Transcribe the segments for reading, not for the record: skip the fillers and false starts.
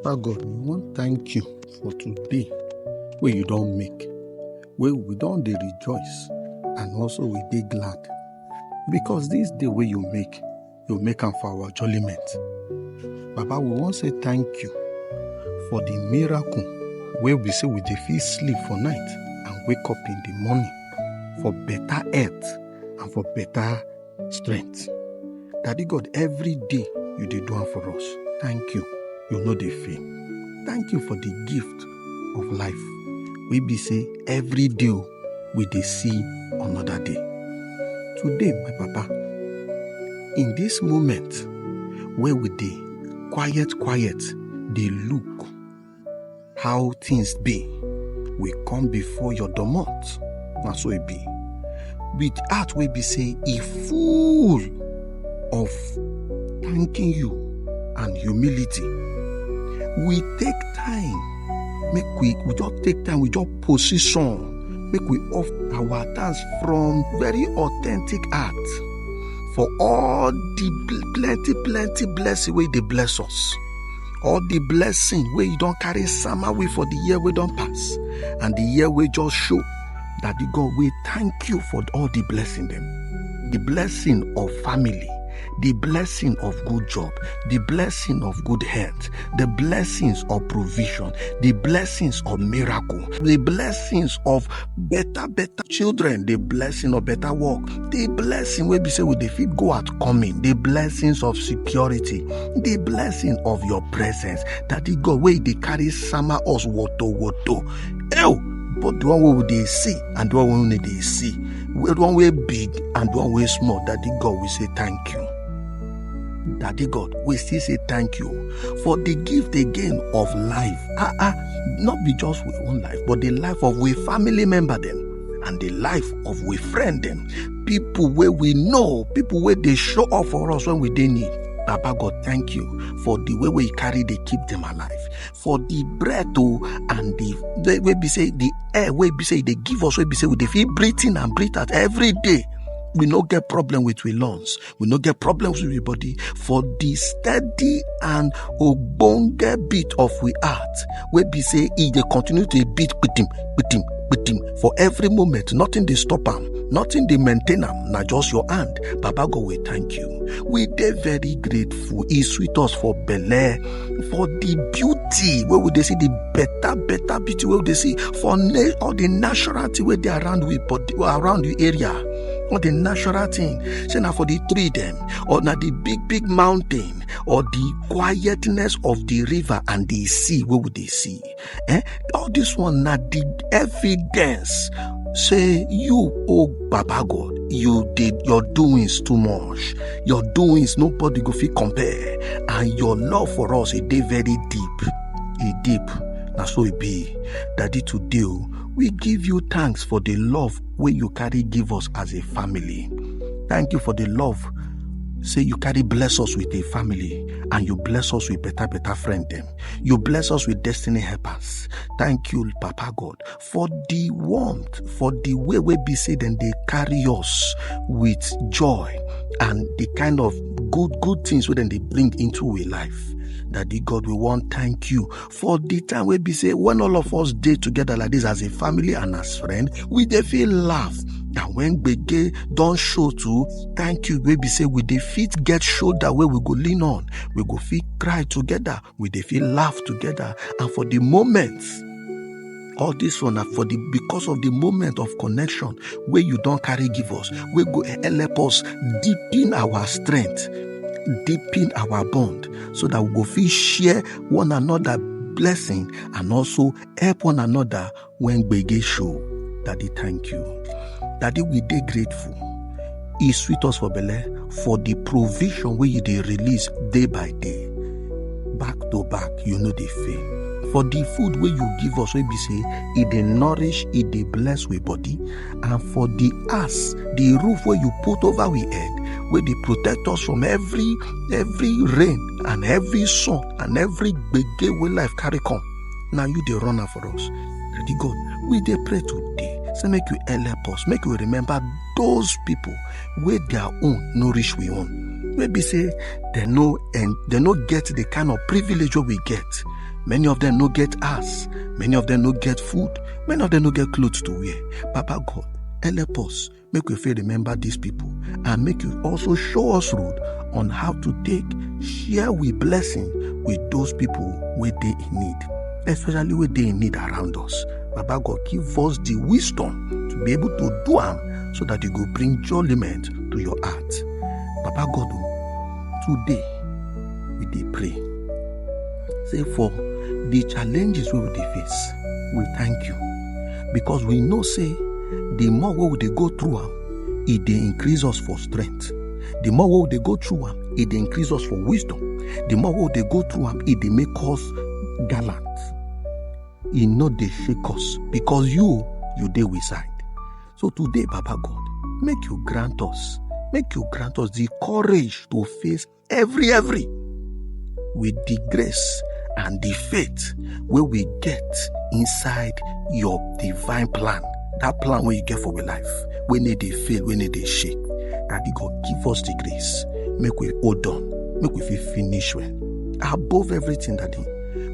Papa God, we want thank you for today where you don't make, where we don't dey rejoice and also we dey glad. Because this day where you make am for our enjoyment. Papa, we want to say thank you for the miracle where we say we dey fit sleep for night and wake up in the morning for better health and for better strength. Daddy God, every day you dey do am for us. Thank you. You know dey fail. Thank you for the gift of life. We be say every day we dey see another day. Today, my Papa, in this moment where we dey quiet, dey look how things be, we come before your domot. Na so it be. With heart we be say e full of thanking you and humility. We take time, we just take time, we just position, make we offer our thanks from very authentic heart for all the plenty blessing where they bless us. All the blessing where you don't carry some away for the year we don't pass. And the year we just show that the God, we thank you for all the blessing them. The blessing of family, the blessing of good job, the blessing of good health, the blessings of provision, the blessings of miracle, the blessings of better children, the blessing of better work, the blessing where we say we defeat go out coming, the blessings of security, the blessing of your presence, that the God where they carry summer us woto. But the one way they see and the one way they see, the one way big and the one way small, that the God will say thank you. Daddy God, we still say thank you for the gift again of life. Not be just we own life, but the life of we family member them and the life of we friend them. People where we know, people where they show up for us when we they need. Papa God, thank you for the way we carry, they keep them alive. For the breath and the way we say the air, where we say they give us, where we say we feel breathing and breathe out every day. We no get problem with we lungs. We no get problems with we body. For the steady and obonge beat of we heart, where we say they continue to beat with him. For every moment, nothing they stop him, nothing they maintain him, not just your hand. Baba God, we thank you. We dey very grateful. He sweet us for Bel-Air, for the beauty where would they see the better beauty where would they see for all the naturality where they around we body around the area. Or the natural thing, say now for the tree them, or now the big mountain, or the quietness of the river and the sea, where would they see? All this one now the evidence. Say you, oh Baba God, you did your doings too much. Your doings nobody go fit compare, and your love for us is very deep. Now so it be. Daddy today we give you thanks for the love where you carry give us as a family. Thank you for the love. Say you carry bless us with a family and you bless us with better friend them. You bless us with destiny helpers. Thank you, Papa God, for the warmth, for the way we be say then they carry us with joy and the kind of good things when they bring into our life. Daddy God, we want thank you for the time we be say when all of us day together like this as a family and as friend, we dey feel laugh. And when Bege don't show to, thank you, we be say we dey fit get shoulder where we go lean on, we go fit cry together, we dey feel laugh together. And for the moments, all this one because of the moment of connection where you don't carry give us, we go help us deepen our strength, deepen our bond, so that we go fit share one another blessing and also help one another when Bege show. Daddy, thank you. Daddy, we dey grateful. He sweet us for Bel-Air, for the provision where you dey release day by day, back to back, you know they fail. For the food where you give us, where we say it dey nourish, it dey bless we body, and for the the roof where you put over we head, where they protect us from every rain and every sun and every bege way life carry come. Now you dey run for us. Daddy God, we dey pray today. So make you help us, make you remember those people where their own nourish we own. Maybe say they no get the kind of privilege we get. Many of them no get house. Many of them no get food. Many of them no get clothes to wear. Papa God, help us. Make we feel remember these people, and make you also show us road on how to share with blessing with those people where they in need, especially where they in need around us. Papa God, give us the wisdom to be able to do them, so that you go bring enjoyment to your heart. Papa God, today we dey pray. Say for the challenges we will face, we thank you, because we know say the more we will go through them, it dey increase us for strength. The more we will go through them, it dey increase us for wisdom. The more we will go through them, it dey make us gallant. It not dey shake us, because you dey with side. So today, Papa God, make you grant us the courage to face every with the grace and the faith where we get inside your divine plan. That plan where you get for our life, when they fail, when they shake, Daddy God, give us the grace. Make we hold on, make we finish well. Above everything, Daddy,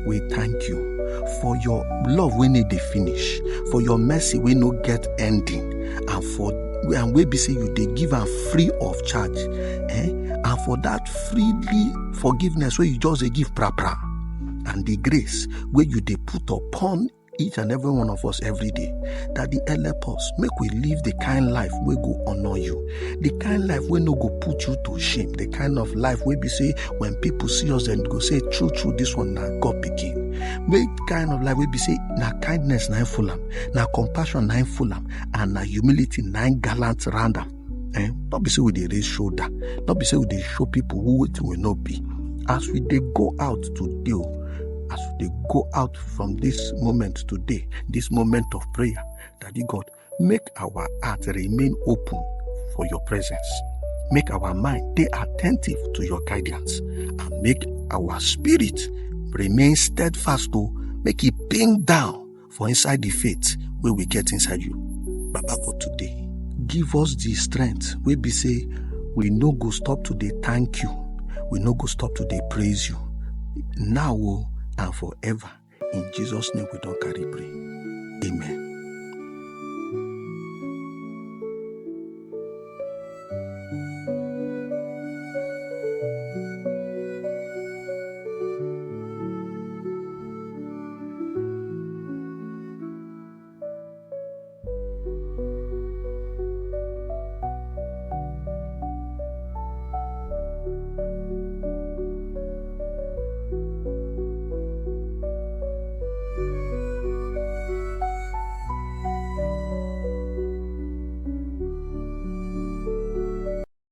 we thank you for your love when they finish, for your mercy when no get ending, and we be say you they give am free of charge, and for that freely forgiveness where you just give pra, and the grace where you they put upon each and every one of us every day, that the help us make we live the kind life we go honor you, the kind life we no go put you to shame, the kind of life we be say when people see us and go say true this one na God pikin. Make kind of life we be say na kindness na full am, na compassion na full am, and na humility na gallant random. Not be say we dey raise shoulder, not be say we dey show people who it will not be. As we dey go out today, as they go out from this moment today, this moment of prayer, Daddy God, make our heart remain open for your presence. Make our mind stay attentive to your guidance, and make our spirit remain steadfast to make it ping down for inside the faith where we get inside you. Baba God, today, give us the strength. We be say, we no go stop today thank you. We no go stop today praise you. Now and forever. In Jesus' name we don't carry pray. Amen.